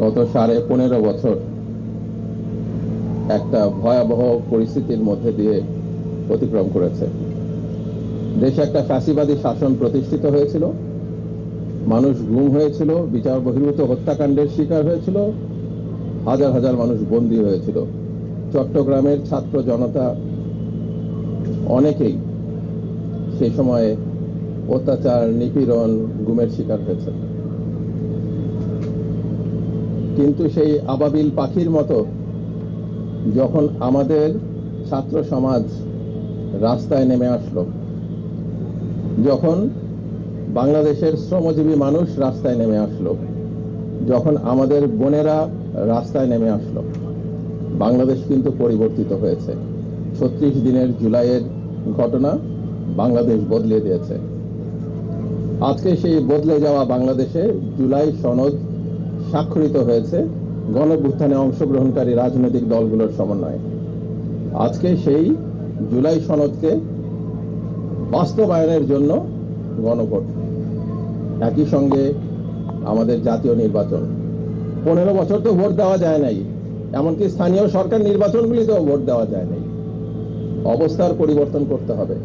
গত 15.5 বছর একটা ভয়াবহ পরিস্থিতির মধ্যে দিয়ে অতিক্রম করেছে। দেশে একটা ফ্যাসিবাদী শাসন প্রতিষ্ঠিত হয়েছিল, মানুষ গুম হয়েছিল, বিচার বহির্ভূত হত্যাকাণ্ডের শিকার হয়েছিল, হাজার হাজার মানুষ বন্দী হয়েছিল। চট্টগ্রামের ছাত্র জনতা অনেকেই সেই সময়ে অত্যাচার, নিপীড়ন, গুমের শিকার হয়েছে। কিন্তু সেই আবাবিল পাখির মতো যখন আমাদের ছাত্র সমাজ রাস্তায় নেমে আসলো, যখন বাংলাদেশের শ্রমজীবী মানুষ রাস্তায় নেমে আসলো, যখন আমাদের বোনেরা রাস্তায় নেমে আসলো, বাংলাদেশ কিন্তু পরিবর্তিত হয়েছে। 36 দিনের জুলাইয়ের ঘটনা বাংলাদেশ বদলে দিয়েছে। আজকে সেই বদলে যাওয়া বাংলাদেশে জুলাই সনদ স্বাক্ষরিত হয়েছে গণঅভ্যুত্থানে অংশগ্রহণকারী রাজনৈতিক দলগুলোর সমন্বয়ে। আজকে সেই জুলাই সনদকে বাস্তবায়নের জন্য গণভোট, একই সঙ্গে আমাদের জাতীয় নির্বাচন। 15 বছর তো ভোট দেওয়া যায় নাই, এমনকি স্থানীয় সরকার নির্বাচনগুলিতেও ভোট দেওয়া যায় নাই। অবস্থার পরিবর্তন করতে হবে।